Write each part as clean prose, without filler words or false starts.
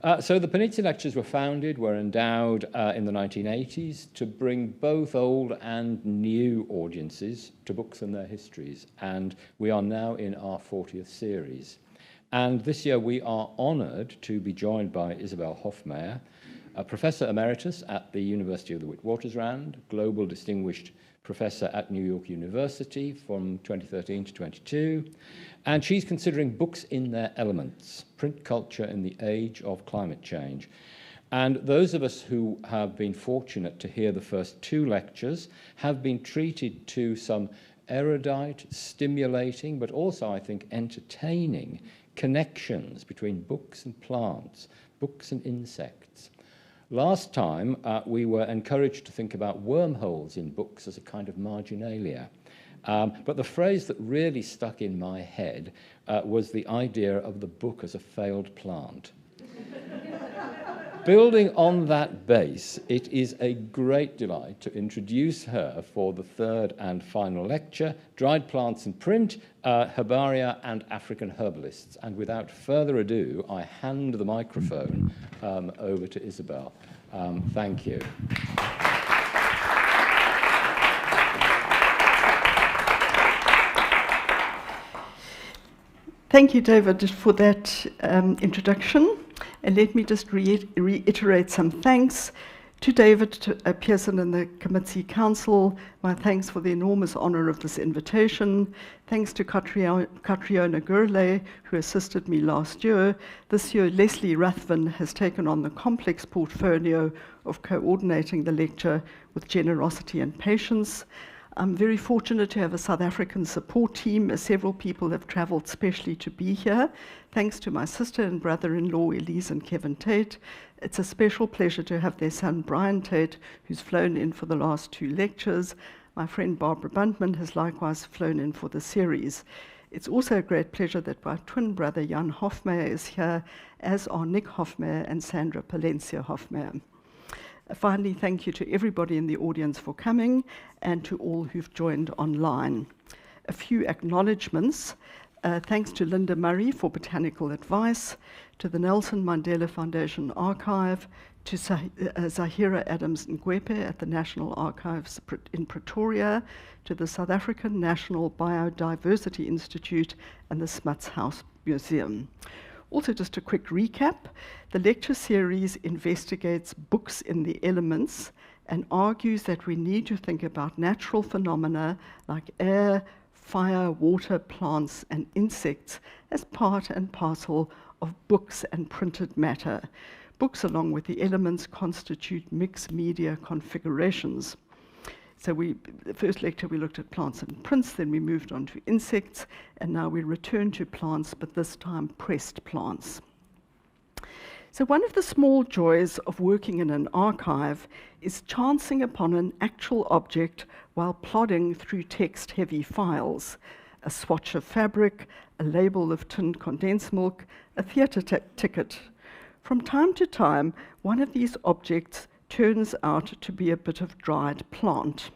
So the Panizzi Lectures were endowed in the 1980s to bring both old and new audiences to books and their histories. And we are now in our 40th series. And this year we are honoured to be joined by Isabel Hofmeyr, a Professor Emeritus at the University of the Witwatersrand, Global Distinguished Professor at New York University from 2013 to 22, and she's considering books in their elements, print culture in the age of climate change. And those of us who have been fortunate to hear the first two lectures have been treated to some erudite, stimulating, but also, I think, entertaining connections between books and plants, books and insects. Last time, we were encouraged to think about wormholes in books as a kind of marginalia. But the phrase that really stuck in my head was the idea of the book as a failed plant. Building on that base, it is a great delight to introduce her for the third and final lecture, Dried Plants in Print, Herbaria and African Herbalists. And without further ado, I hand the microphone over to Isabel. Thank you. Thank you, David, for that introduction. And let me just reiterate some thanks to David Pearson and the Committee Council. My thanks for the enormous honour of this invitation. Thanks to Catriona Gurley, who assisted me last year. This year, Leslie Ruthven has taken on the complex portfolio of coordinating the lecture with generosity and patience. I'm very fortunate to have a South African support team, as several people have travelled specially to be here. Thanks to my sister and brother-in-law, Elise and Kevin Tate. It's a special pleasure to have their son, Brian Tate, who's flown in for the last two lectures. My friend Barbara Buntman has likewise flown in for the series. It's also a great pleasure that my twin brother, Jan Hofmeyr, is here, as are Nick Hofmeyr and Sandra Palencia Hofmeyr. Finally, thank you to everybody in the audience for coming and to all who've joined online. A few acknowledgements. Thanks to Linda Murray for botanical advice, to the Nelson Mandela Foundation Archive, to Zahira Adams Ngwepe at the National Archives in Pretoria, to the South African National Biodiversity Institute and the Smuts House Museum. Also, just a quick recap, the lecture series investigates books in the elements and argues that we need to think about natural phenomena like air, fire, water, plants, and insects as part and parcel of books and printed matter. Books, along with the elements, constitute mixed media configurations. So the first lecture we looked at plants and prints, then we moved on to insects, and now we return to plants, but this time pressed plants. So one of the small joys of working in an archive is chancing upon an actual object while plodding through text-heavy files. A swatch of fabric, a label of tinned condensed milk, a theatre ticket. From time to time, one of these objects turns out to be a bit of dried plant.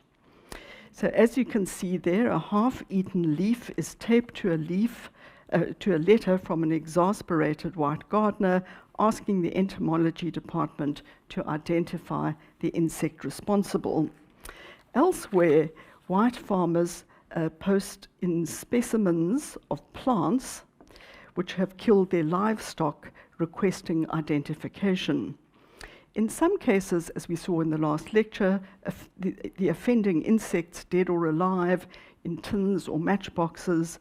So as you can see there, a half-eaten leaf is taped to a letter from an exasperated white gardener asking the entomology department to identify the insect responsible. Elsewhere, white farmers post in specimens of plants which have killed their livestock, requesting identification. In some cases, as we saw in the last lecture, the offending insects, dead or alive, in tins or matchboxes,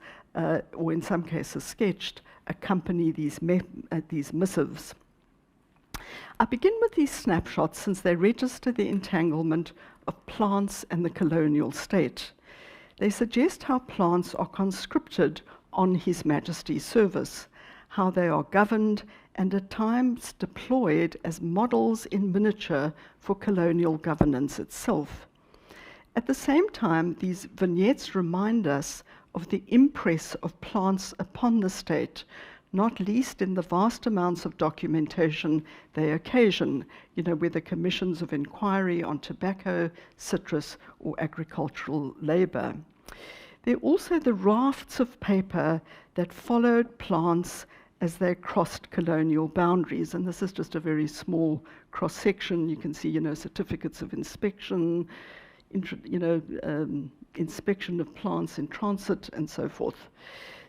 or in some cases sketched, accompany these missives. I begin with these snapshots since they register the entanglement of plants and the colonial state. They suggest how plants are conscripted on His Majesty's service, how they are governed and at times deployed as models in miniature for colonial governance itself. At the same time, these vignettes remind us of the impress of plants upon the state, not least in the vast amounts of documentation they occasion, whether commissions of inquiry on tobacco, citrus, or agricultural labor. There are also the rafts of paper that followed plants as they crossed colonial boundaries. And this is just a very small cross-section. You can see, certificates of inspection, inspection of plants in transit, and so forth.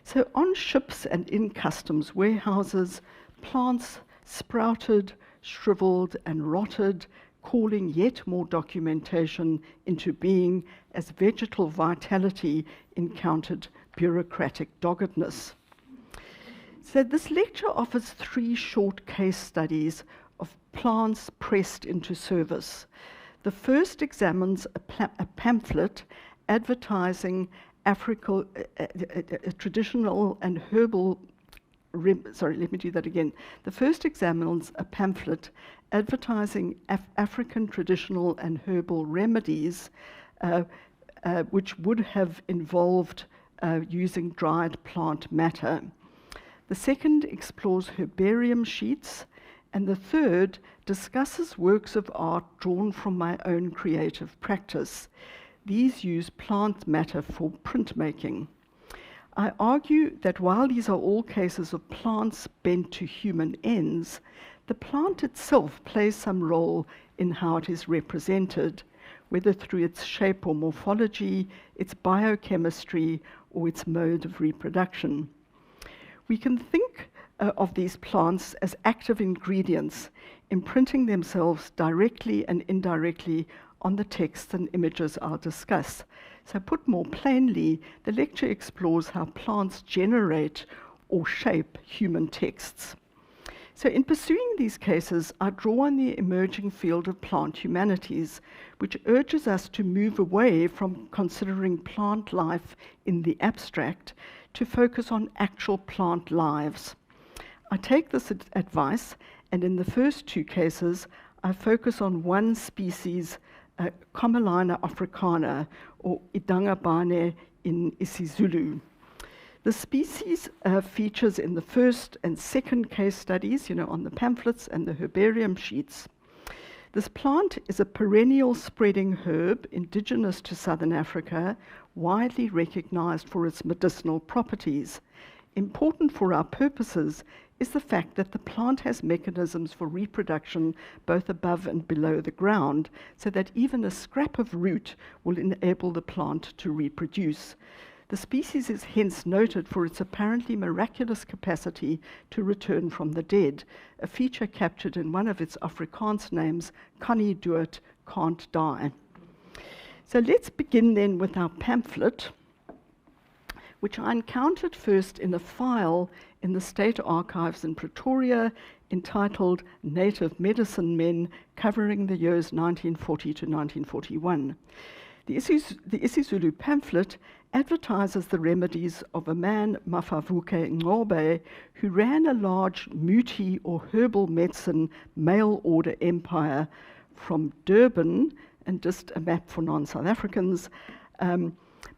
So on ships and in customs warehouses, plants sprouted, shriveled, and rotted, calling yet more documentation into being as vegetal vitality encountered bureaucratic doggedness. So this lecture offers 3 short case studies of plants pressed into service. The first examines a pamphlet advertising traditional and herbal. The first examines a pamphlet advertising African traditional and herbal remedies, which would have involved using dried plant matter. The second explores herbarium sheets, and the third discusses works of art drawn from my own creative practice. These use plant matter for printmaking. I argue that while these are all cases of plants bent to human ends, the plant itself plays some role in how it is represented, whether through its shape or morphology, its biochemistry, or its mode of reproduction. We can think of these plants as active ingredients, imprinting themselves directly and indirectly on the texts and images I'll discuss. So put more plainly, the lecture explores how plants generate or shape human texts. So in pursuing these cases, I draw on the emerging field of plant humanities, which urges us to move away from considering plant life in the abstract to focus on actual plant lives. I take this advice, and in the first 2 cases, I focus on one species, Commelina africana, or Idangabane in isiZulu. The species features in the first and second case studies, on the pamphlets and the herbarium sheets. This plant is a perennial spreading herb indigenous to Southern Africa, widely recognized for its medicinal properties. Important for our purposes is the fact that the plant has mechanisms for reproduction both above and below the ground, so that even a scrap of root will enable the plant to reproduce. The species is hence noted for its apparently miraculous capacity to return from the dead, a feature captured in one of its Afrikaans names, Kan nie dood, can't die. So let's begin then with our pamphlet, which I encountered first in a file in the State Archives in Pretoria entitled Native Medicine Men, covering the years 1940 to 1941. The isiZulu pamphlet advertises the remedies of a man, Mafavuke Ngcobe, who ran a large muti or herbal medicine mail order empire from Durban, and just a map for non-South Africans.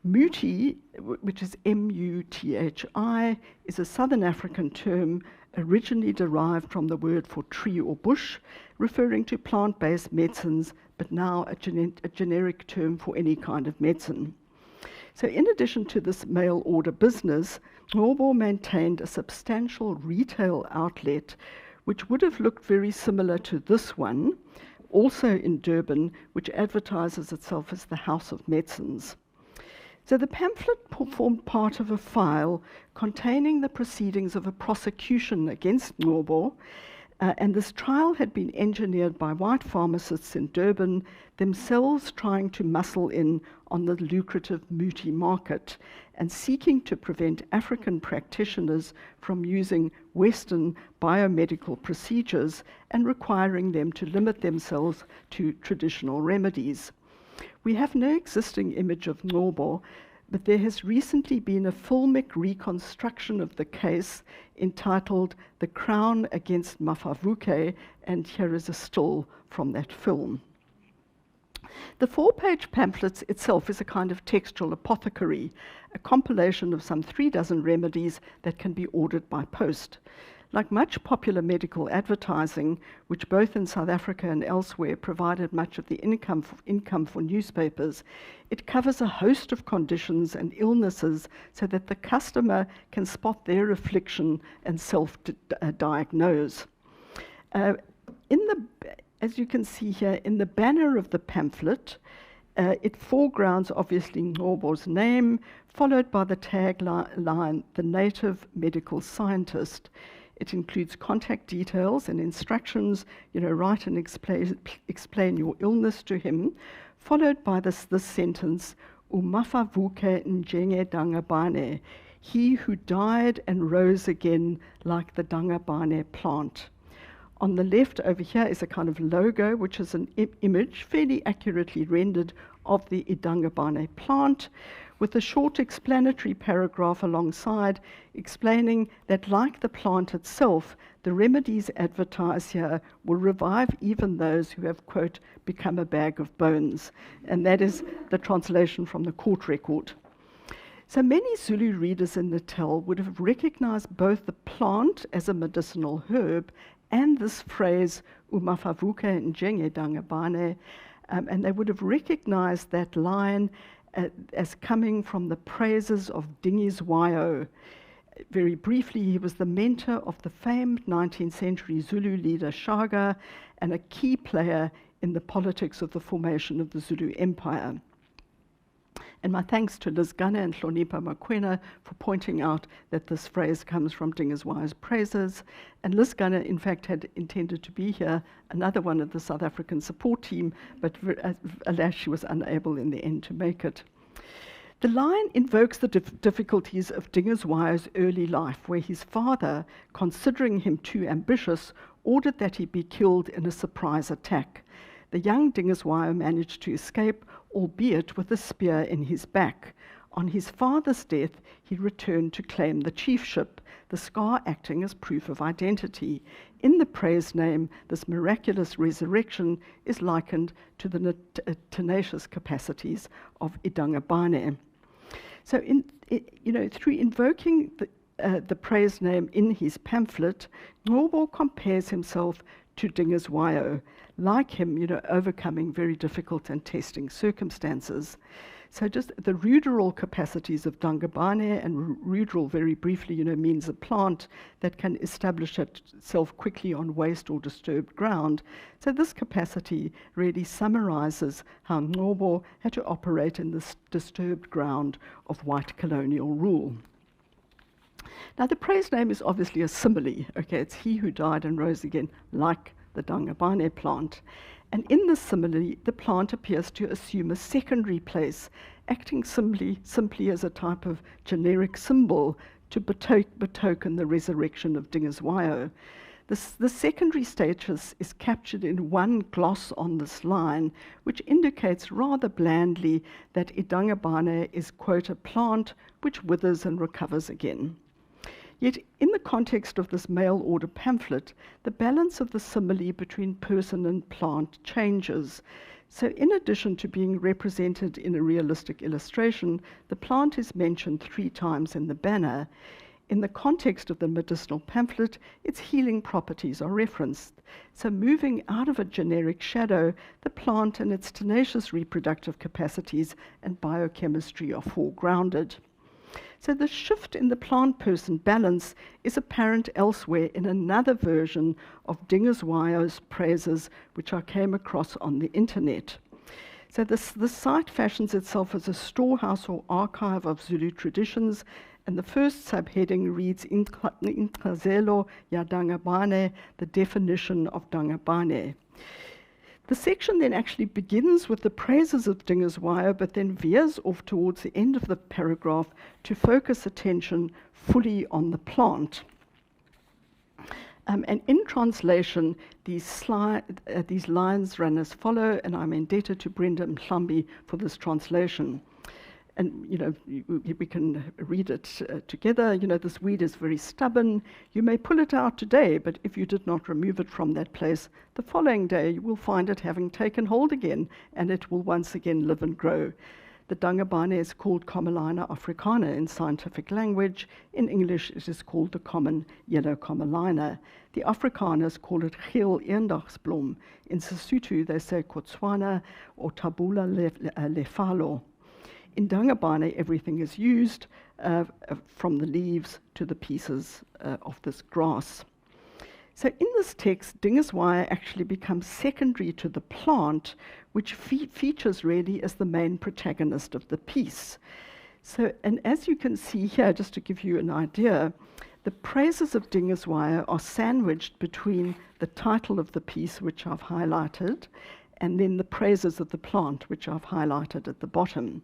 Muti, which is M-U-T-H-I, is a Southern African term originally derived from the word for tree or bush, referring to plant-based medicines, but now a generic term for any kind of medicine. So in addition to this mail order business, Ngcobo maintained a substantial retail outlet, which would have looked very similar to this one, also in Durban, which advertises itself as the House of Medicines. So the pamphlet formed part of a file containing the proceedings of a prosecution against Ngcobo, and this trial had been engineered by white pharmacists in Durban, themselves trying to muscle in on the lucrative muti market and seeking to prevent African practitioners from using Western biomedical procedures and requiring them to limit themselves to traditional remedies. We have no existing image of Ngcobo, but there has recently been a filmic reconstruction of the case entitled The Crown Against Mafavuke, and here is a still from that film. The 4-page pamphlet itself is a kind of textual apothecary, a compilation of some 36 remedies that can be ordered by post. Like much popular medical advertising, which both in South Africa and elsewhere provided much of the income for newspapers, it covers a host of conditions and illnesses so that the customer can spot their affliction and self-diagnose. As you can see here, in the banner of the pamphlet, it foregrounds obviously Ngcobo's name, followed by the tagline, "The Native Medical Scientist." It includes contact details and instructions, write and explain your illness to him, followed by this sentence, "Umafavuke njenge dangabane," he who died and rose again like the dangabane plant. On the left over here is a kind of logo, which is an image fairly accurately rendered of the idangabane plant, with a short explanatory paragraph alongside explaining that, like the plant itself, the remedies advertised here will revive even those who have, quote, become a bag of bones. And that is the translation from the court record. So many Zulu readers in Natal would have recognized both the plant as a medicinal herb and this phrase, "Umafavuke njenge dangabane," and they would have recognized that line as coming from the praises of Dingiswayo. Very briefly, he was the mentor of the famed 19th century Zulu leader Shaka and a key player in the politics of the formation of the Zulu Empire. And my thanks to Liz Gunner and Hlonipha Makwena for pointing out that this phrase comes from Dingiswayo's praises. And Liz Gunner, in fact, had intended to be here, another one of the South African support team, but alas, she was unable in the end to make it. The line invokes the difficulties of Dingiswayo's early life, where his father, considering him too ambitious, ordered that he be killed in a surprise attack. The young Dingiswayo managed to escape, albeit with a spear in his back. On his father's death, he returned to claim the chiefship, the scar acting as proof of identity. In the praise name, this miraculous resurrection is likened to the tenacious capacities of Idangabane. So, through invoking the praise name in his pamphlet, Ngcobo compares himself to Dingiswayo, like him, overcoming very difficult and testing circumstances. So just the ruderal capacities of Dangabane, and ruderal very briefly, means a plant that can establish itself quickly on waste or disturbed ground. So this capacity really summarizes how Ngcobo had to operate in this disturbed ground of white colonial rule. Now, the praise name is obviously a simile. Okay, it's he who died and rose again, like the Dangabane plant. And in this simile, the plant appears to assume a secondary place, acting simply as a type of generic symbol to betoken the resurrection of Dingiswayo. The secondary status is captured in one gloss on this line, which indicates rather blandly that Idangabane is, quote, a plant which withers and recovers again. Yet, in the context of this mail-order pamphlet, the balance of the simile between person and plant changes. So, in addition to being represented in a realistic illustration, the plant is mentioned 3 times in the banner. In the context of the medicinal pamphlet, its healing properties are referenced. So, moving out of a generic shadow, the plant and its tenacious reproductive capacities and biochemistry are foregrounded. So the shift in the plant-person balance is apparent elsewhere in another version of Dingiswayo's praises, which I came across on the internet. So the site fashions itself as a storehouse or archive of Zulu traditions, and the first subheading reads, Incazelo ya Dangabane, the definition of Dangabane. The section then actually begins with the praises of Dingiswayo, but then veers off towards the end of the paragraph to focus attention fully on the plant. And in translation, these lines run as follow, and I'm indebted to Brenda Mhlambi for this translation. And, we can read it together. This weed is very stubborn. You may pull it out today, but if you did not remove it from that place, the following day you will find it having taken hold again, and it will once again live and grow. The Dangabane is called Commelina africana in scientific language. In English, it is called the common yellow Commelina. The Afrikaners call it geel eendagsblom. In Sesotho, they say Kotswana or Tabula lefalo. In Dangabane, everything is used, from the leaves to the pieces of this grass. So in this text, dingus wire actually becomes secondary to the plant, which features really as the main protagonist of the piece. So, and as you can see here, just to give you an idea, the praises of dingus wire are sandwiched between the title of the piece, which I've highlighted, and then the praises of the plant, which I've highlighted at the bottom.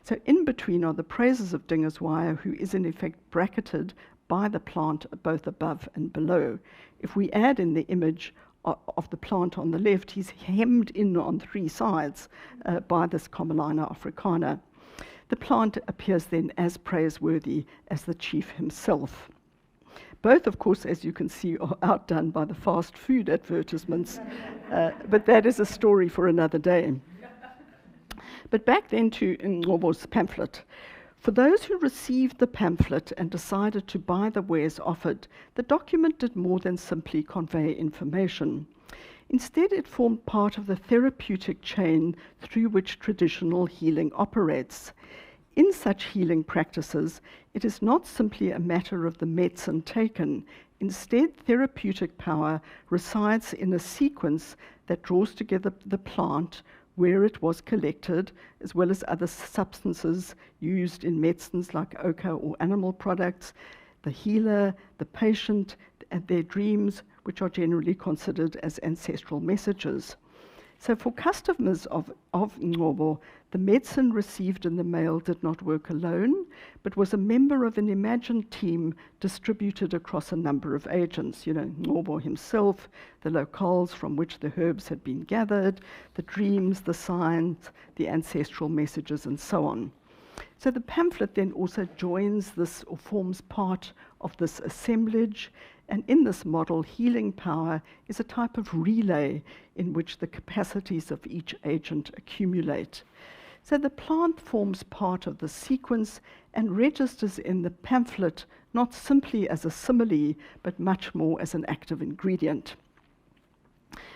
So in between are the praises of dingus wire, who is in effect bracketed by the plant both above and below. If we add in the image of the plant on the left, he's hemmed in on three sides by this Commelina africana. The plant appears then as praiseworthy as the chief himself. Both, of course, as you can see, are outdone by the fast food advertisements, but that is a story for another day. But back then to Ngcobo's pamphlet. For those who received the pamphlet and decided to buy the wares offered, the document did more than simply convey information. Instead, it formed part of the therapeutic chain through which traditional healing operates. In such healing practices, it is not simply a matter of the medicine taken. Instead, therapeutic power resides in a sequence that draws together the plant, where it was collected, as well as other substances used in medicines like ochre or animal products, the healer, the patient, and their dreams, which are generally considered as ancestral messages. So for customers of Ngcobo, the medicine received in the mail did not work alone, but was a member of an imagined team distributed across a number of agents. You know, Ngcobo himself, the locales from which the herbs had been gathered, the dreams, the signs, the ancestral messages, and so on. So the pamphlet then also joins this, or forms part of this assemblage, and in this model, healing power is a type of relay in which the capacities of each agent accumulate. So the plant forms part of the sequence and registers in the pamphlet not simply as a simile, but much more as an active ingredient.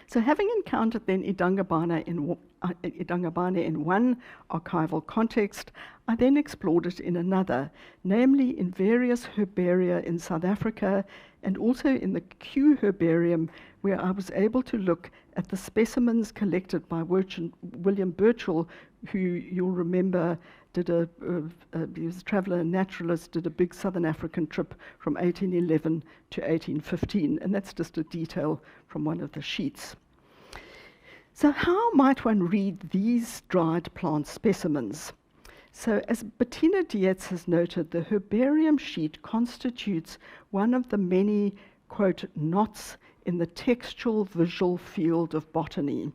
So having encountered then Idangabane in one archival context, I then explored it in another, namely in various herbaria in South Africa and also in the Kew Herbarium, where I was able to look at the specimens collected by William Burchell, who you'll remember did he was a traveller and naturalist, did a big Southern African trip from 1811 to 1815, and that's just a detail from one of the sheets. So how might one read these dried plant specimens? So as Bettina Dietz has noted, the herbarium sheet constitutes one of the many, quote, knots in the textual visual field of botany.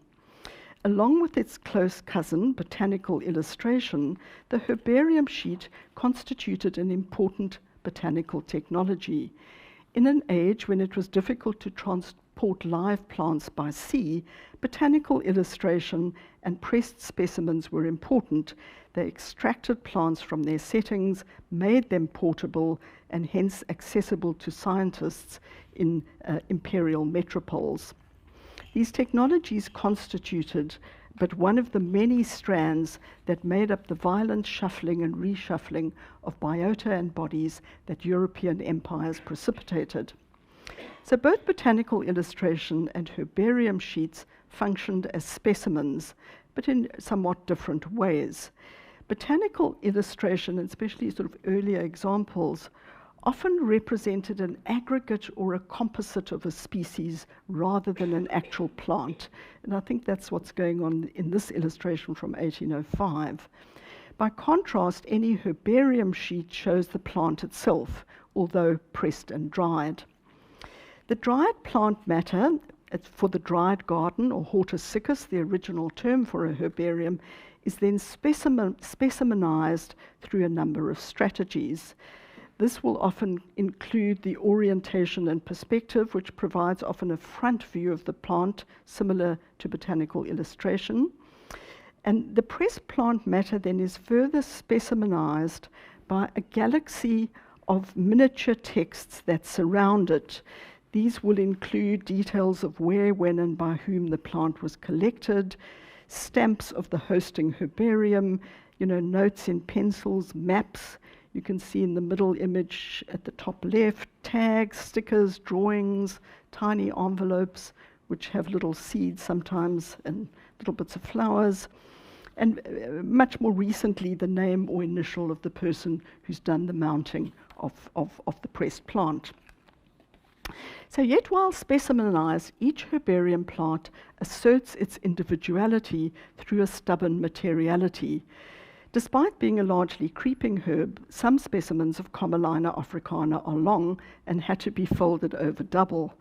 Along with its close cousin, botanical illustration, the herbarium sheet constituted an important botanical technology. In an age when it was difficult to transport live plants by sea, botanical illustration and pressed specimens were important. They extracted plants from their settings, made them portable, and hence accessible to scientists in imperial metropoles. These technologies constituted but one of the many strands that made up the violent shuffling and reshuffling of biota and bodies that European empires precipitated. So both botanical illustration and herbarium sheets functioned as specimens, but in somewhat different ways. Botanical illustration, and especially sort of earlier examples, often represented an aggregate or a composite of a species rather than an actual plant. And I think that's what's going on in this illustration from 1805. By contrast, any herbarium sheet shows the plant itself, although pressed and dried. The dried plant matter for the dried garden, or hortus siccus, the original term for a herbarium, is then specimenized through a number of strategies. This will often include the orientation and perspective, which provides often a front view of the plant, similar to botanical illustration. And the pressed plant matter then is further specimenized by a galaxy of miniature texts that surround it. These will include details of where, when, and by whom the plant was collected, stamps of the hosting herbarium, notes in pencils, maps. You can see in the middle image at the top left, tags, stickers, drawings, tiny envelopes, which have little seeds sometimes and little bits of flowers. And much more recently, the name or initial of the person who's done the mounting of the pressed plant. So yet while specimenized, each herbarium plant asserts its individuality through a stubborn materiality. Despite being a largely creeping herb, some specimens of Commeline africana are long and had to be folded over double,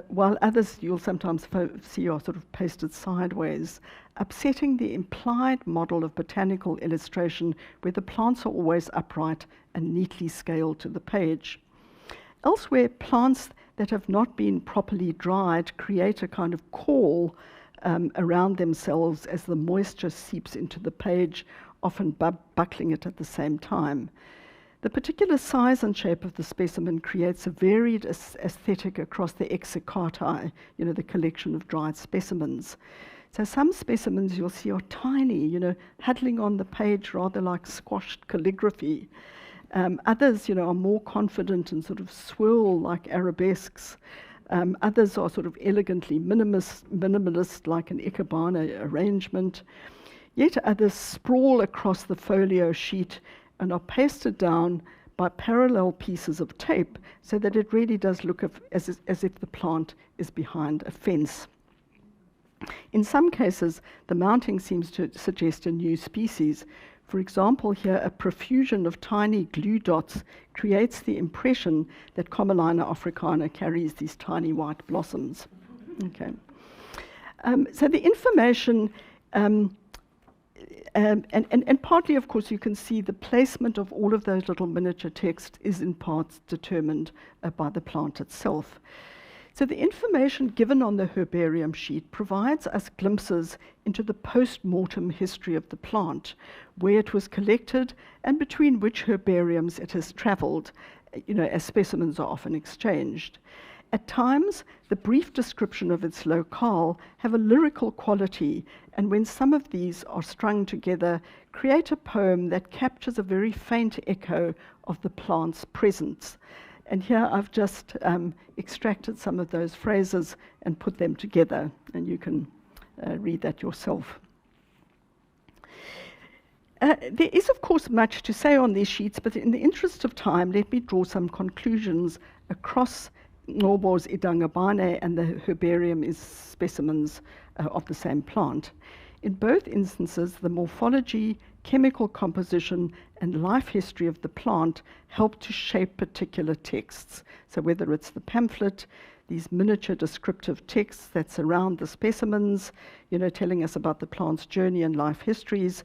while others you'll sometimes see are sort of pasted sideways, upsetting the implied model of botanical illustration where the plants are always upright and neatly scaled to the page. Elsewhere, plants that have not been properly dried create a kind of caul around themselves as the moisture seeps into the page, often buckling it at the same time. The particular size and shape of the specimen creates a varied aesthetic across the exicati, the collection of dried specimens. So some specimens you'll see are tiny, huddling on the page rather like squashed calligraphy. Others, are more confident and sort of swirl like arabesques. Others are sort of elegantly minimalist like an ikebana arrangement. Yet others sprawl across the folio sheet and are pasted down by parallel pieces of tape so that it really does look as if the plant is behind a fence. In some cases, the mounting seems to suggest a new species. For example, here a profusion of tiny glue dots creates the impression that Commeline africana carries these tiny white blossoms. Okay. So the information, and partly, of course, you can see the placement of all of those little miniature texts is in parts determined by the plant itself. So the information given on the herbarium sheet provides us glimpses into the post-mortem history of the plant, where it was collected and between which herbariums it has traveled, as specimens are often exchanged. At times, the brief description of its locale have a lyrical quality, and when some of these are strung together, create a poem that captures a very faint echo of the plant's presence. And here I've just extracted some of those phrases and put them together, and you can read that yourself. There is, of course, much to say on these sheets, but in the interest of time, let me draw some conclusions across Ngobo's Idangabane and the herbarium is specimens of the same plant. In both instances, the morphology, chemical composition, and life history of the plant help to shape particular texts. So whether it's the pamphlet, these miniature descriptive texts that surround the specimens, telling us about the plant's journey and life histories,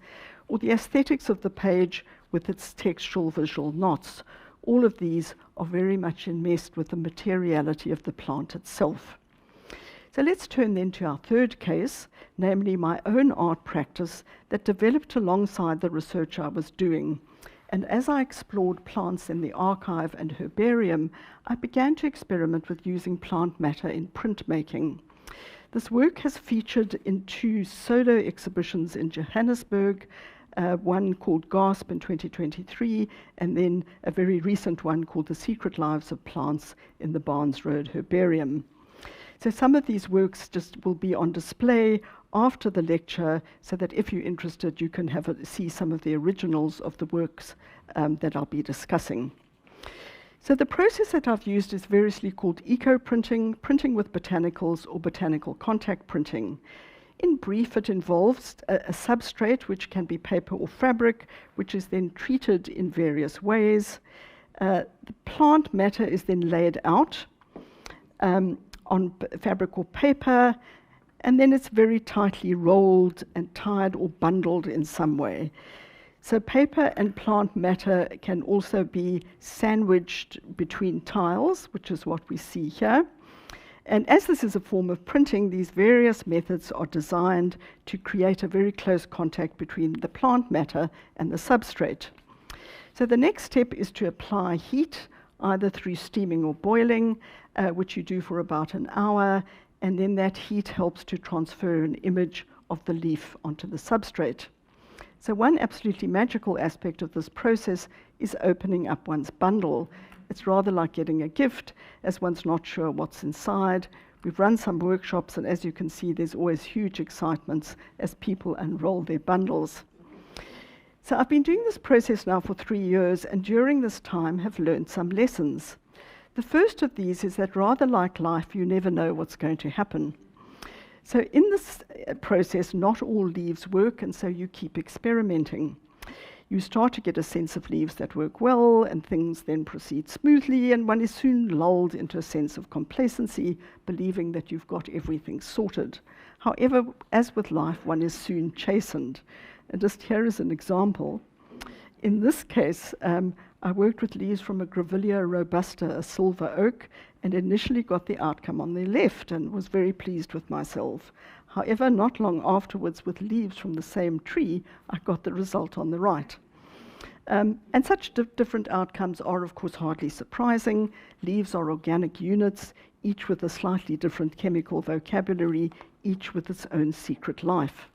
or the aesthetics of the page with its textual visual knots, all of these are very much enmeshed with the materiality of the plant itself. So let's turn then to our third case, namely my own art practice that developed alongside the research I was doing. And as I explored plants in the archive and herbarium, I began to experiment with using plant matter in printmaking. This work has featured in 2 solo exhibitions in Johannesburg, one called GASP in 2023, and then a very recent one called The Secret Lives of Plants in the Barnes Road Herbarium. So some of these works just will be on display after the lecture, so that if you're interested, you can see some of the originals of the works that I'll be discussing. So the process that I've used is variously called eco-printing, printing with botanicals, or botanical contact printing. In brief, it involves a substrate, which can be paper or fabric, which is then treated in various ways. The plant matter is then laid out on fabric or paper, and then it's very tightly rolled and tied or bundled in some way. So paper and plant matter can also be sandwiched between tiles, which is what we see here. And as this is a form of printing, these various methods are designed to create a very close contact between the plant matter and the substrate. So the next step is to apply heat, either through steaming or boiling, which you do for about an hour, and then that heat helps to transfer an image of the leaf onto the substrate. So one absolutely magical aspect of this process is opening up one's bundle. It's rather like getting a gift, as one's not sure what's inside. We've run some workshops, and as you can see, there's always huge excitement as people unroll their bundles. So I've been doing this process now for 3 years, and during this time have learned some lessons. The first of these is that, rather like life, you never know what's going to happen. So in this process, not all leaves work, and so you keep experimenting. You start to get a sense of leaves that work well, and things then proceed smoothly, and one is soon lulled into a sense of complacency, believing that you've got everything sorted. However, as with life, one is soon chastened. And just here is an example. In this case, I worked with leaves from a Grevillea robusta, a silver oak, and initially got the outcome on the left and was very pleased with myself. However, not long afterwards, with leaves from the same tree, I got the result on the right. And such different outcomes are, of course, hardly surprising. Leaves are organic units, each with a slightly different chemical vocabulary, each with its own secret life.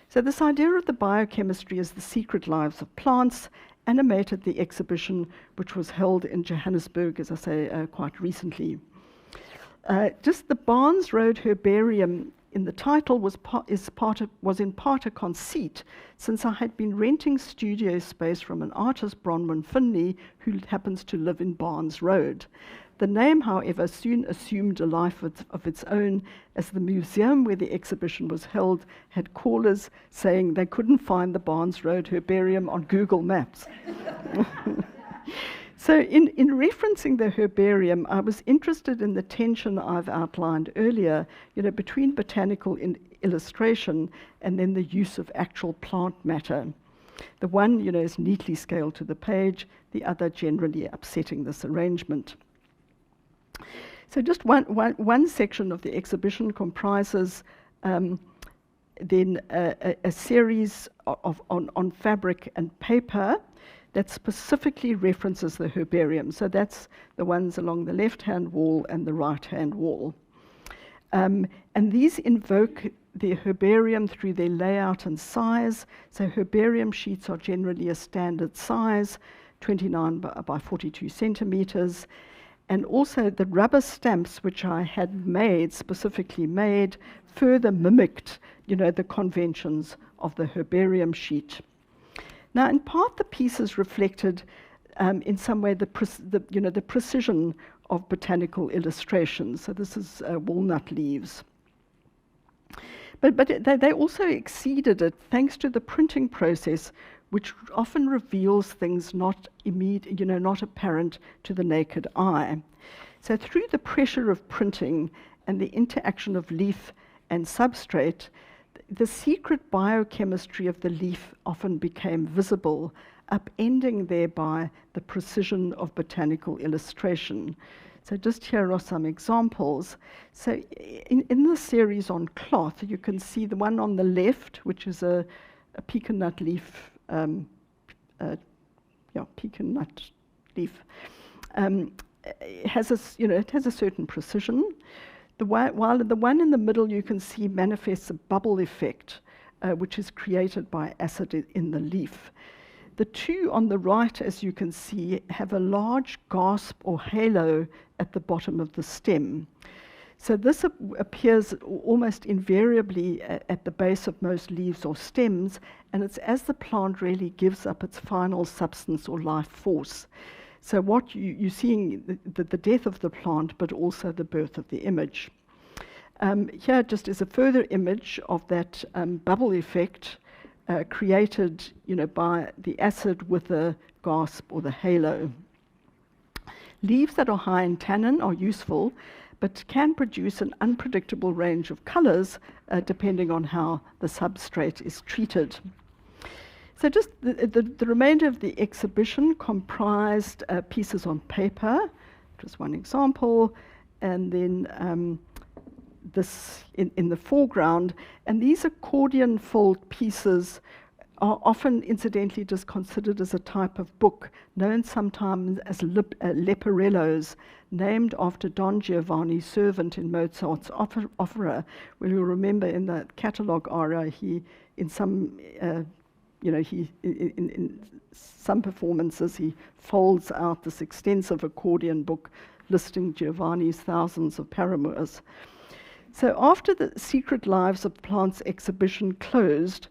So this idea of the biochemistry as the secret lives of plants animated the exhibition, which was held in Johannesburg, as I say, quite recently. Just the Barnes Road Herbarium in the title was in part a conceit, since I had been renting studio space from an artist, Bronwyn Finley, who happens to live in Barnes Road. The name, however, soon assumed a life of its own, as the museum where the exhibition was held had callers saying they couldn't find the Barnes Road Herbarium on Google Maps. So in referencing the herbarium, I was interested in the tension I've outlined earlier, between botanical illustration and then the use of actual plant matter. The one, is neatly scaled to the page, the other generally upsetting this arrangement. So just one section of the exhibition comprises then a series on fabric and paper that specifically references the herbarium. So that's the ones along the left-hand wall and the right-hand wall. And these invoke the herbarium through their layout and size. So herbarium sheets are generally a standard size, 29 by 42 centimeters. And also the rubber stamps, which I had specifically made, further mimicked, the conventions of the herbarium sheet. Now, in part, the pieces reflected, in some way, the precision of botanical illustrations. So this is walnut leaves. But they also exceeded it thanks to the printing process, which often reveals things not apparent to the naked eye. So through the pressure of printing and the interaction of leaf and substrate, the secret biochemistry of the leaf often became visible, upending thereby the precision of botanical illustration. So just here are some examples. So in the series on cloth, you can see the one on the left, which is a pecan nut leaf, pecan nut leaf. It has a certain precision. While the one in the middle you can see manifests a bubble effect, which is created by acid in the leaf. The two on the right, as you can see, have a large gasp or halo at the bottom of the stem. So this appears almost invariably at the base of most leaves or stems, and it's as the plant really gives up its final substance or life force. So what you're seeing, the death of the plant, but also the birth of the image. Here just is a further image of that bubble effect created by the acid with the gasp or the halo. Leaves that are high in tannin are useful, but can produce an unpredictable range of colors depending on how the substrate is treated. So just the remainder of the exhibition comprised pieces on paper, just one example, and then this in the foreground. And these accordion fold pieces are often incidentally just considered as a type of book, known sometimes as leporellos, named after Don Giovanni's servant in Mozart's opera. Well, you'll remember in the catalogue aria, he, in some, in some performances, he folds out this extensive accordion book listing Giovanni's thousands of paramours. So after the Secret Lives of Plants exhibition closed,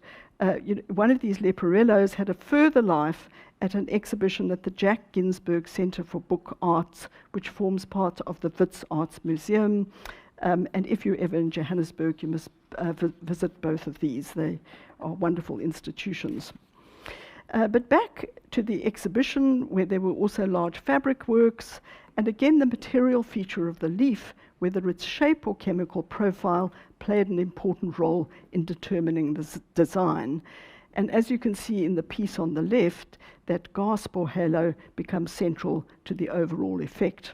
one of these leporellos had a further life at an exhibition at the Jack Ginsberg Center for Book Arts, which forms part of the Wits Arts Museum. And if you're ever in Johannesburg, you must visit both of these. They are wonderful institutions. But back to the exhibition, where there were also large fabric works, and again the material feature of the leaf, whether its shape or chemical profile, played an important role in determining the design. And as you can see in the piece on the left, that gasp or halo becomes central to the overall effect.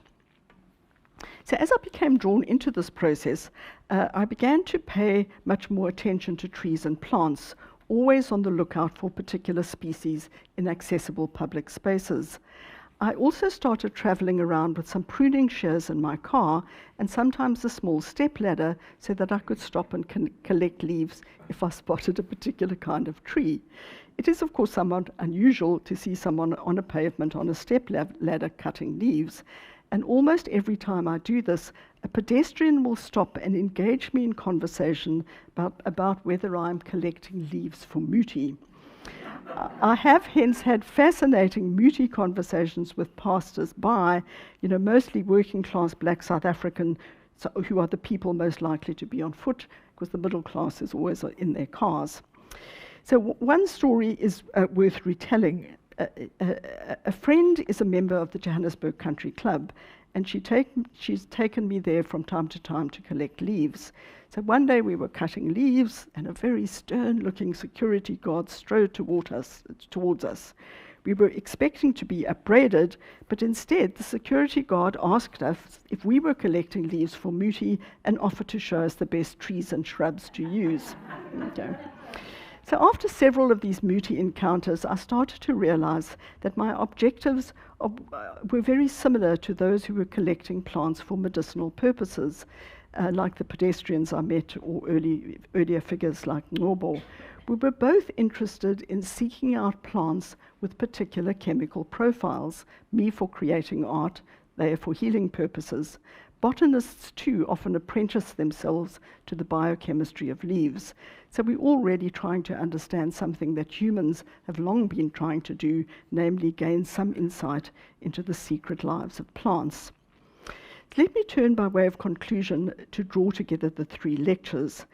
So as I became drawn into this process, I began to pay much more attention to trees and plants, always on the lookout for particular species in accessible public spaces. I also started traveling around with some pruning shears in my car and sometimes a small step ladder so that I could stop and collect leaves if I spotted a particular kind of tree. It is, of course, somewhat unusual to see someone on a pavement on a step ladder cutting leaves. And almost every time I do this, a pedestrian will stop and engage me in conversation about whether I'm collecting leaves for muti. I have hence had fascinating muti conversations with passers-by, mostly working-class black South African, who are the people most likely to be on foot, because the middle class is always in their cars. So one story is worth retelling. A friend is a member of the Johannesburg Country Club, and she's taken me there from time to time to collect leaves. So one day we were cutting leaves, and a very stern-looking security guard strode towards us. We were expecting to be upbraided, but instead the security guard asked us if we were collecting leaves for muti and offered to show us the best trees and shrubs to use. Okay. So after several of these muti encounters, I started to realize that my objectives were very similar to those who were collecting plants for medicinal purposes, like the pedestrians I met or earlier figures like Ngobo. We were both interested in seeking out plants with particular chemical profiles, me for creating art, they for healing purposes. Botanists, too, often apprentice themselves to the biochemistry of leaves. So we're already trying to understand something that humans have long been trying to do, namely gain some insight into the secret lives of plants. Let me turn by way of conclusion to draw together the three lectures.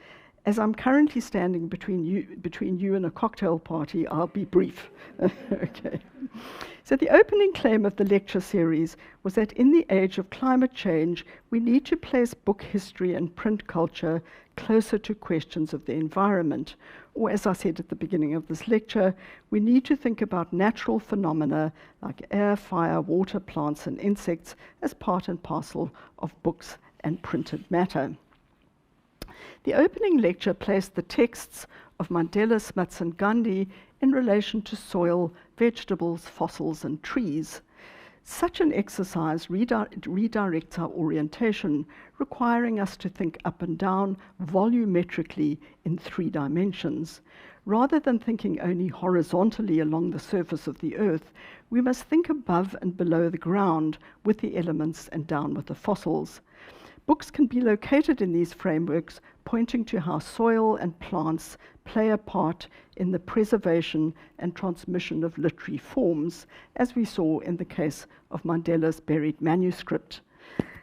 As I'm currently standing between you and a cocktail party, I'll be brief. Okay. So the opening claim of the lecture series was that in the age of climate change, we need to place book history and print culture closer to questions of the environment. Or as I said at the beginning of this lecture, we need to think about natural phenomena like air, fire, water, plants, and insects as part and parcel of books and printed matter. The opening lecture placed the texts of Mandela, Smuts, and Gandhi in relation to soil, vegetables, fossils, and trees. Such an exercise redirects our orientation, requiring us to think up and down volumetrically in 3 dimensions. Rather than thinking only horizontally along the surface of the earth, we must think above and below the ground with the elements and down with the fossils. Books can be located in these frameworks, pointing to how soil and plants play a part in the preservation and transmission of literary forms, as we saw in the case of Mandela's buried manuscript.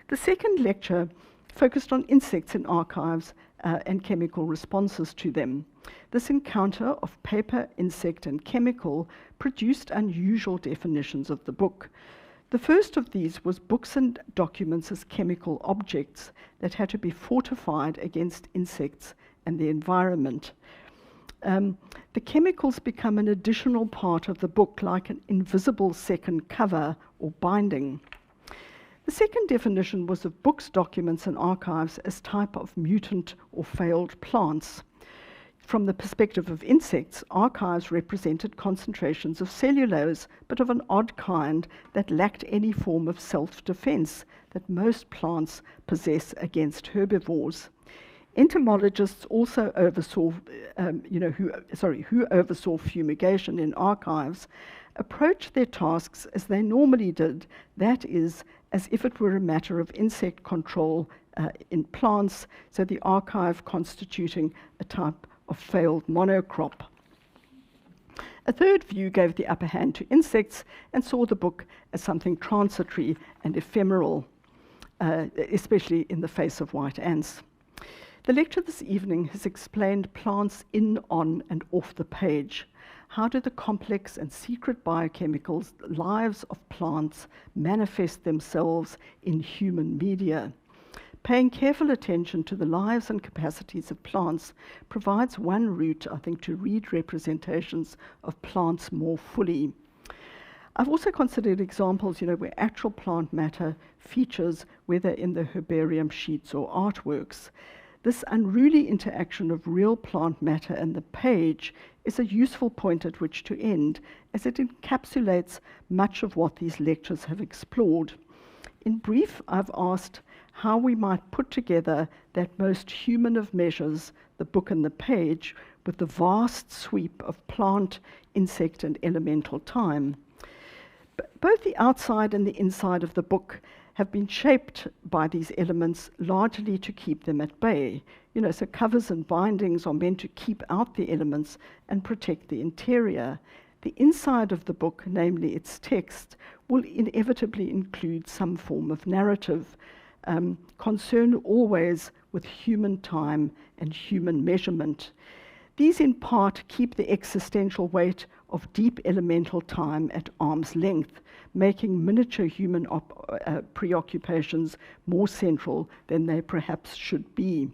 The second lecture focused on insects in archives and chemical responses to them. This encounter of paper, insect, and chemical produced unusual definitions of the book. The first of these was books and documents as chemical objects that had to be fortified against insects and the environment. The chemicals become an additional part of the book, like an invisible second cover or binding. The second definition was of books, documents, and archives as type of mutant or failed plants. From the perspective of insects, archives represented concentrations of cellulose, but of an odd kind that lacked any form of self-defense that most plants possess against herbivores. Entomologists also oversaw, who oversaw fumigation in archives, approached their tasks as they normally did, that is, as if it were a matter of insect control in plants, so the archive constituting a type of failed monocrop. A third view gave the upper hand to insects and saw the book as something transitory and ephemeral, especially in the face of white ants. The lecture this evening has explained plants in, on, and off the page. How do the complex and secret biochemicals, lives of plants, manifest themselves in human media? Paying careful attention to the lives and capacities of plants provides one route, I think, to read representations of plants more fully. I've also considered examples, where actual plant matter features, whether in the herbarium sheets or artworks. This unruly interaction of real plant matter and the page is a useful point at which to end, as it encapsulates much of what these lectures have explored. In brief, I've asked how we might put together that most human of measures, the book and the page, with the vast sweep of plant, insect, and elemental time. Both the outside and the inside of the book have been shaped by these elements largely to keep them at bay. So covers and bindings are meant to keep out the elements and protect the interior. The inside of the book, namely its text, will inevitably include some form of narrative, concerned always with human time and human measurement. These in part keep the existential weight of deep elemental time at arm's length, making miniature human preoccupations more central than they perhaps should be.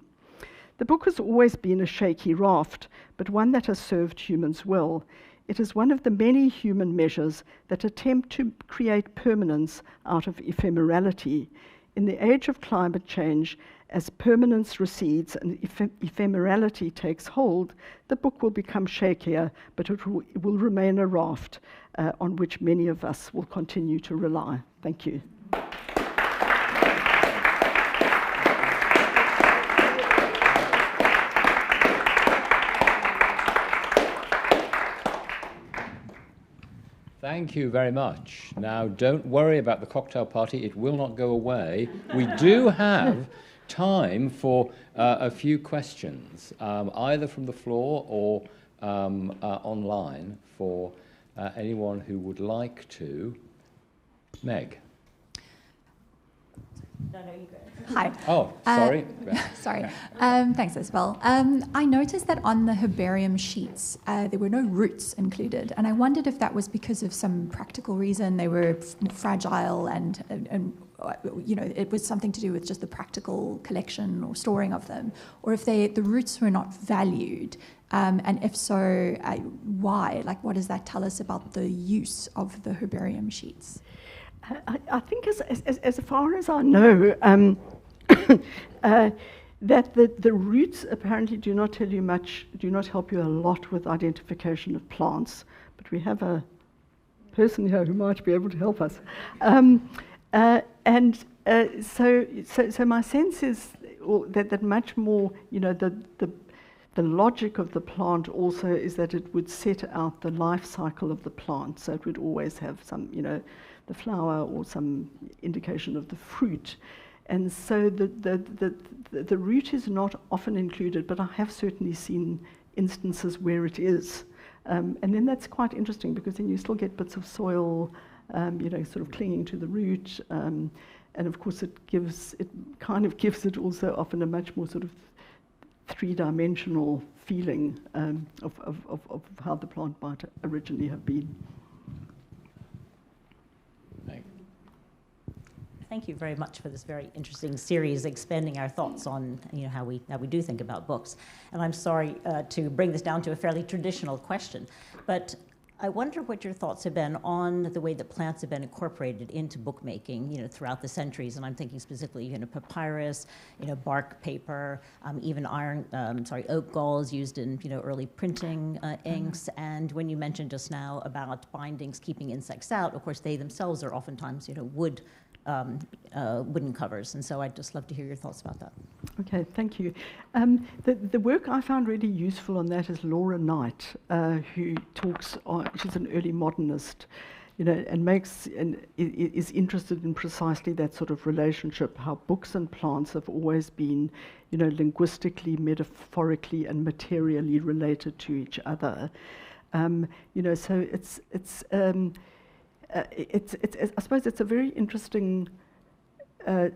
The book has always been a shaky raft, but one that has served humans well. It is one of the many human measures that attempt to create permanence out of ephemerality. In the age of climate change, as permanence recedes and ephemerality takes hold, the book will become shakier, but it will remain a raft on which many of us will continue to rely. Thank you. Thank you very much. Now, don't worry about the cocktail party. It will not go away. We do have time for a few questions, either from the floor or online, for anyone who would like to. Meg. No, you go. Hi. Oh, sorry. Sorry. Thanks, Isabel. I noticed that on the herbarium sheets, there were no roots included, and I wondered if that was because of some practical reason. They were fragile, and it was something to do with just the practical collection or storing of them, or if the roots were not valued, and if so, why? Like, what does that tell us about the use of the herbarium sheets? I think as far as I know, that the roots apparently do not tell you much, do not help you a lot with identification of plants, but we have a person here who might be able to help us. So my sense is that much more, the logic of the plant also is that it would set out the life cycle of the plant, so it would always have some, the flower or some indication of the fruit. And so the root is not often included, but I have certainly seen instances where it is. And then that's quite interesting, because then you still get bits of soil, sort of clinging to the root. And of course it kind of gives it also often a much more sort of three-dimensional feeling of how the plant might originally have been. Thank you very much for this very interesting series, expanding our thoughts on how we do think about books. And I'm sorry to bring this down to a fairly traditional question, but I wonder what your thoughts have been on the way that plants have been incorporated into bookmaking, throughout the centuries. And I'm thinking specifically, papyrus, bark paper, even oak galls used in, early printing inks. And when you mentioned just now about bindings keeping insects out, of course, they themselves are oftentimes, wood. Wooden covers, and so I'd just love to hear your thoughts about that. Okay, thank you. The work I found really useful on that is Laura Knight, who talks on, she's an early modernist, and is interested in precisely that sort of relationship, how books and plants have always been, linguistically, metaphorically, and materially related to each other. So it's I suppose it's a very interesting way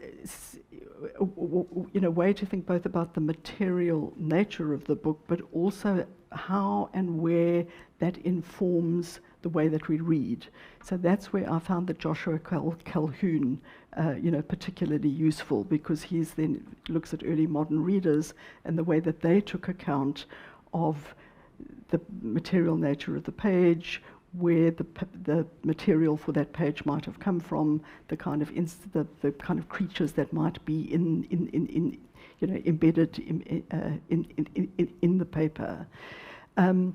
to think both about the material nature of the book, but also how and where that informs the way that we read. So that's where I found that Joshua Calhoun, particularly useful, because he's then looks at early modern readers and the way that they took account of the material nature of the page, where the material for that page might have come from, the kind of the kind of creatures that might be embedded in the paper, and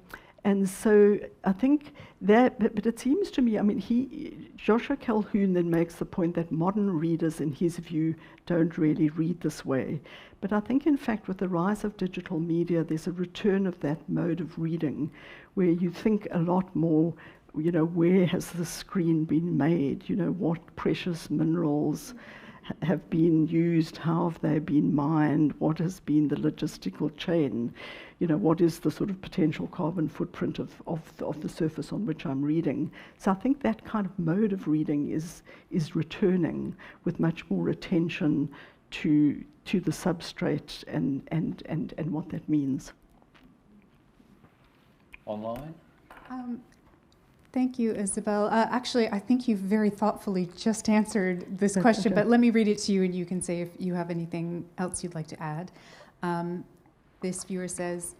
so I think that. But it seems to me, Joshua Calhoun then makes the point that modern readers, in his view, don't really read this way. But I think, in fact, with the rise of digital media, there's a return of that mode of reading, where you think a lot more, where has the screen been made? What precious minerals have been used? How have they been mined? What has been the logistical chain? What is the sort of potential carbon footprint of the surface on which I'm reading? So I think that kind of mode of reading is returning with much more attention to the substrate and what that means. Online? Thank you, Isabel. Actually, I think you've very thoughtfully just answered this question, but let me read it to you and you can say if you have anything else you'd like to add. This viewer says,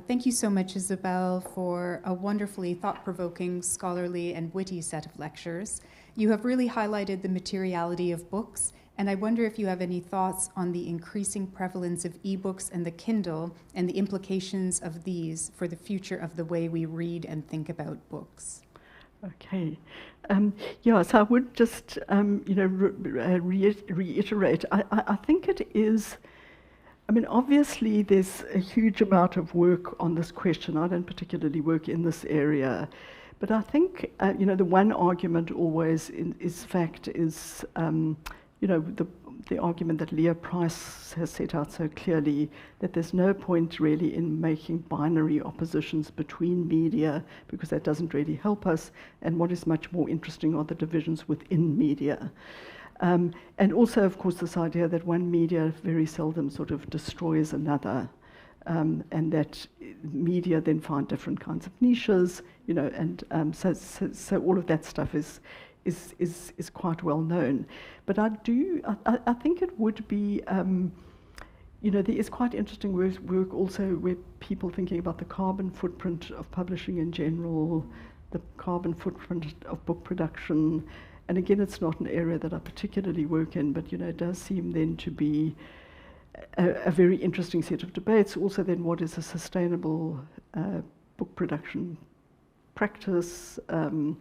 thank you so much, Isabel, for a wonderfully thought-provoking, scholarly, and witty set of lectures. You have really highlighted the materiality of books, and I wonder if you have any thoughts on the increasing prevalence of ebooks and the Kindle and the implications of these for the future of the way we read and think about books. Okay. So I would just, reiterate. I think it is, obviously there's a huge amount of work on this question. I don't particularly work in this area. But I think, the one argument always is the argument that Leah Price has set out so clearly, that there's no point really in making binary oppositions between media, because that doesn't really help us, and what is much more interesting are the divisions within media. And also, of course, this idea that one media very seldom sort of destroys another, and that media then find different kinds of niches, so all of that stuff is quite well known. But I think it would be, there is quite interesting work also where people thinking about the carbon footprint of publishing in general, the carbon footprint of book production. And again, it's not an area that I particularly work in, but it does seem then to be a very interesting set of debates. Also then, what is a sustainable book production practice? And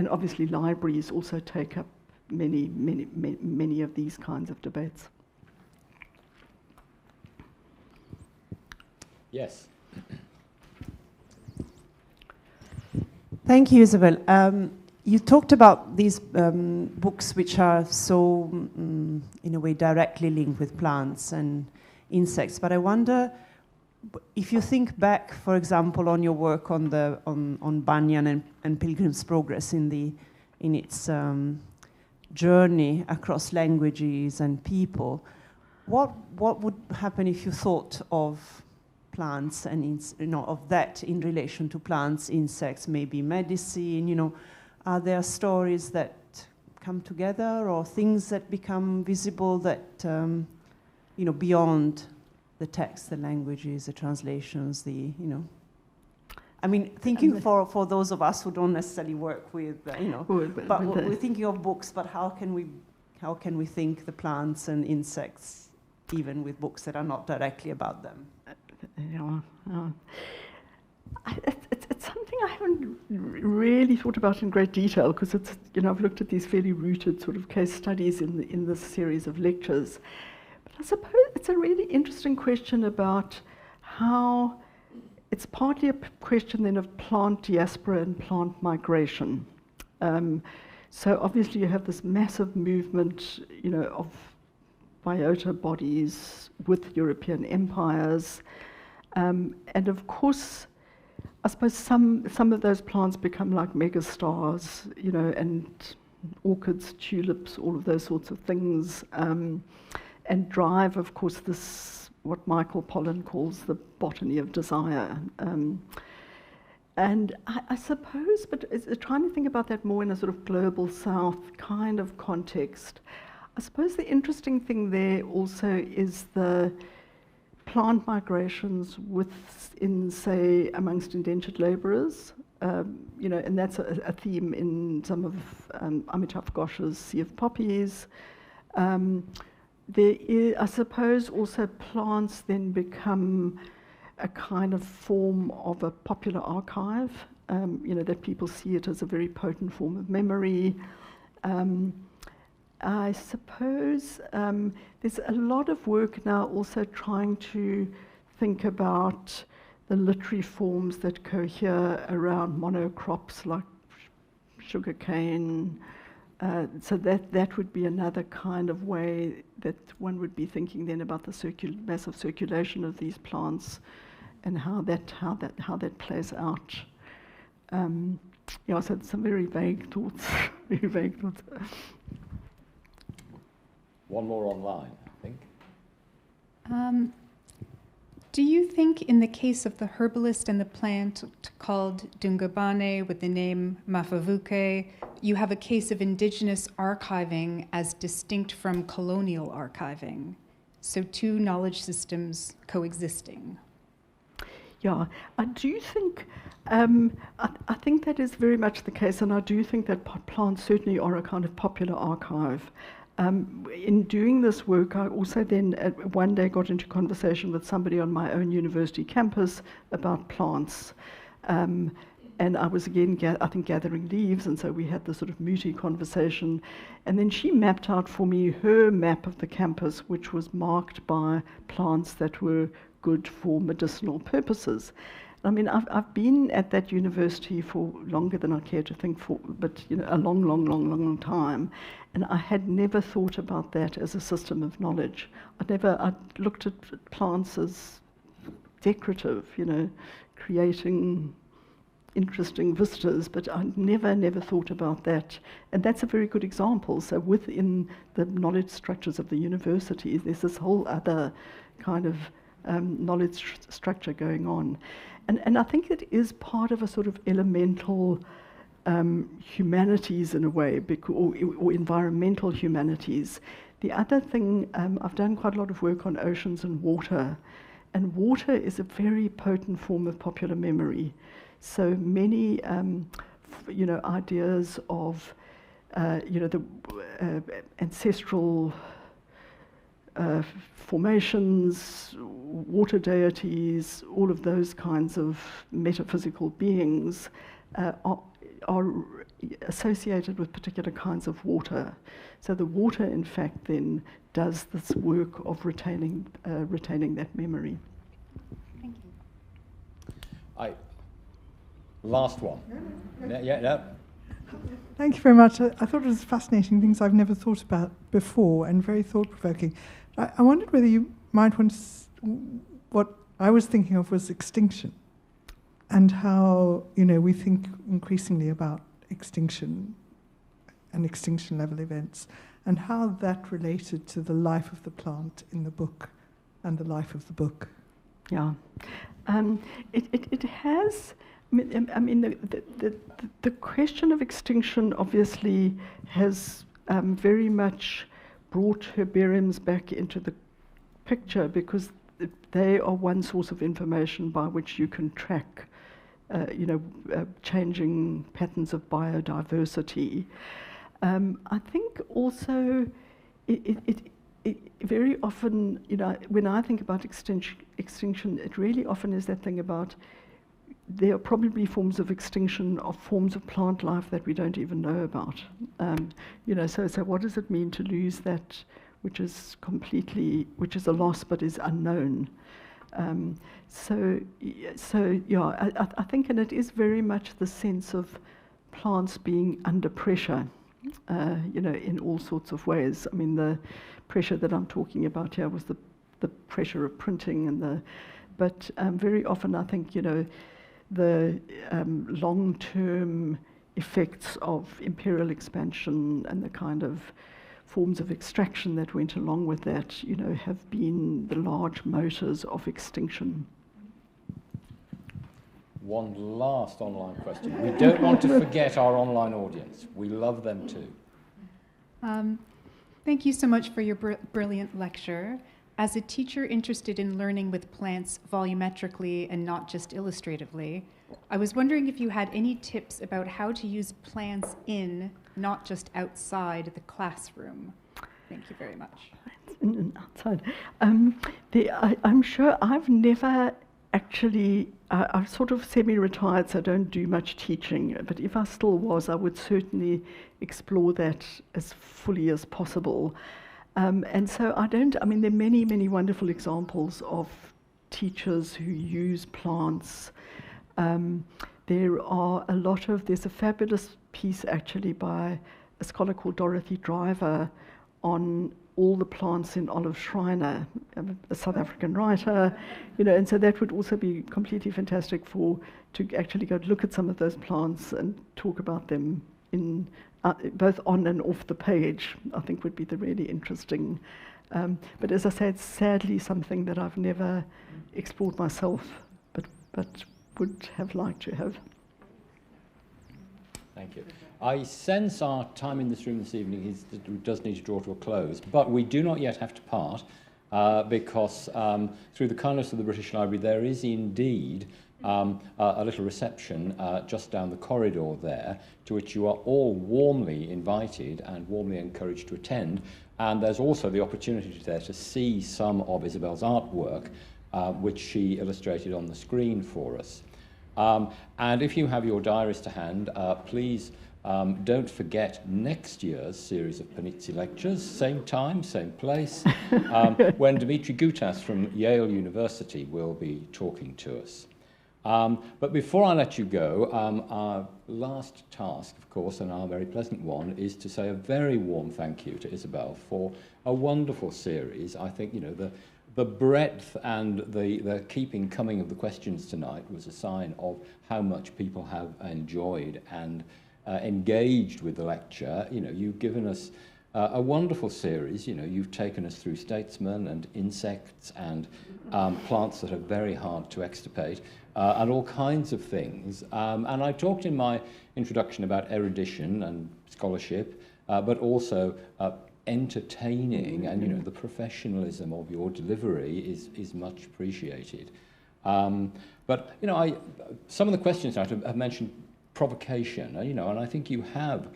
obviously libraries also take up many of these kinds of debates. Yes. Thank you, Isabel. You talked about these books which are so, in a way, directly linked with plants and insects, but I wonder if you think back, for example, on your work on Bunyan and Pilgrim's Progress in its journey across languages and people, what would happen if you thought of plants and of that in relation to plants, insects, maybe medicine? Are there stories that come together or things that become visible that beyond the text, the languages, the translations, I mean, thinking for those of us who don't necessarily work with, but we're thinking of books, but how can we think the plants and insects even with books that are not directly about them? It's something I haven't really thought about in great detail, because it's, I've looked at these fairly rooted sort of case studies in this series of lectures. But I suppose it's a really interesting question about how it's partly a question then of plant diaspora and plant migration. So obviously you have this massive movement, of biota bodies with European empires. And of course, I suppose some of those plants become like megastars, and orchids, tulips, all of those sorts of things, and drive, of course, this, what Michael Pollan calls the botany of desire. And I suppose, but trying to think about that more in a sort of global south kind of context, I suppose the interesting thing there also is the plant migrations within, say, amongst indentured labourers, and that's a theme in some of Amitav Ghosh's Sea of Poppies. There is, I suppose, also plants then become a kind of form of a popular archive, that people see it as a very potent form of memory. I suppose there's a lot of work now also trying to think about the literary forms that cohere around monocrops like sugarcane. So that would be another kind of way that one would be thinking then about the massive circulation of these plants and how that plays out. So it's some very vague thoughts. Very vague thoughts. One more online, I think. Do you think in the case of the herbalist and the plant called Dungabane with the name Mafavuke, you have a case of indigenous archiving as distinct from colonial archiving? So two knowledge systems coexisting. Yeah, I do think, I think that is very much the case, and I do think that plants certainly are a kind of popular archive. In doing this work, I also then one day got into conversation with somebody on my own university campus about plants. And I was again, I think, gathering leaves, and so we had this sort of moody conversation. And then she mapped out for me her map of the campus, which was marked by plants that were good for medicinal purposes. I mean, I've been at that university for longer than I care to think for, but a long time, and I had never thought about that as a system of knowledge. I looked at plants as decorative, creating interesting vistas, but I never thought about that. And that's a very good example. So within the knowledge structures of the university, there's this whole other kind of knowledge structure going on. And I think it is part of a sort of elemental humanities in a way, or environmental humanities. The other thing, I've done quite a lot of work on oceans and water is a very potent form of popular memory. So many, ideas of, the ancestral formations, water deities, all of those kinds of metaphysical beings are associated with particular kinds of water. So the water, in fact, then does this work of retaining that memory. Thank you. Last one. No. Thank you very much. I thought it was fascinating, things I've never thought about before, and very thought-provoking. I wondered whether you might want to, what I was thinking of was extinction, and how, we think increasingly about extinction and extinction-level events, and how that related to the life of the plant in the book and the life of the book. Yeah. It has... I mean, the question of extinction obviously has very much brought herbariums back into the picture, because they are one source of information by which you can track changing patterns of biodiversity. I think also it very often, when I think about extinction, it really often is that thing about there are probably forms of extinction of forms of plant life that we don't even know about. So what does it mean to lose that which is a loss but is unknown? I think, and it is very much the sense of plants being under pressure, in all sorts of ways. I mean, the pressure that I'm talking about here was the pressure of printing, but very often I think, the long-term effects of imperial expansion and the kind of forms of extraction that went along with that, have been the large motors of extinction. One last online question. We don't want to forget our online audience. We love them too. Thank you so much for your brilliant lecture. As a teacher interested in learning with plants volumetrically and not just illustratively, I was wondering if you had any tips about how to use plants in, not just outside the classroom. Thank you very much. Outside. I'm sure I've never actually, I'm sort of semi-retired, so I don't do much teaching, but if I still was, I would certainly explore that as fully as possible. And so there are many, many wonderful examples of teachers who use plants. There's a fabulous piece actually by a scholar called Dorothy Driver on all the plants in Olive Schreiner, a South African writer, and so that would also be completely fantastic to actually go look at some of those plants and talk about them in both on and off the page. I think would be the really interesting. But as I said, it's sadly something that I've never explored myself, but would have liked to have. Thank you. I sense our time in this room this evening does need to draw to a close, but we do not yet have to part because through the kindness of the British Library there is indeed a little reception just down the corridor there, to which you are all warmly invited and warmly encouraged to attend. And there's also the opportunity there to see some of Isabel's artwork, which she illustrated on the screen for us. And if you have your diaries to hand, please don't forget next year's series of Panizzi Lectures, same time, same place, when Dimitri Gutas from Yale University will be talking to us. But before I let you go, our last task, of course, and our very pleasant one, is to say a very warm thank you to Isabel for a wonderful series. I think, the breadth and the keeping coming of the questions tonight was a sign of how much people have enjoyed and engaged with the lecture. You've given us a wonderful series. You've taken us through statesmen and insects and plants that are very hard to extirpate, and all kinds of things. And I talked in my introduction about erudition and scholarship, but also entertaining, and the professionalism of your delivery is much appreciated. But some of the questions tonight have mentioned provocation, and I think you have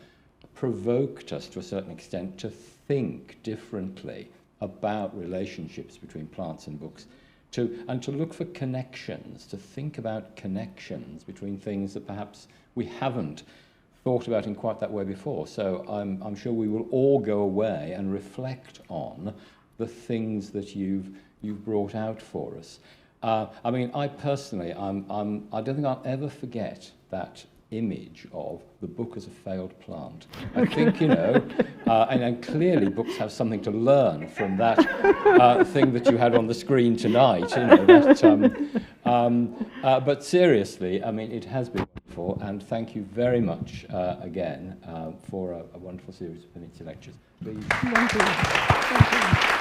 provoked us to a certain extent to think differently about relationships between plants and books, and to look for connections, to think about connections between things that perhaps we haven't thought about in quite that way before. So I'm sure we will all go away and reflect on the things that you've brought out for us. I personally, I don't think I'll ever forget that image of the book as a failed plant. I think, and clearly books have something to learn from that thing that you had on the screen tonight, but seriously, it has been wonderful, and thank you very much again for a wonderful series of Panizzi Lectures. Please. Thank you. Thank you.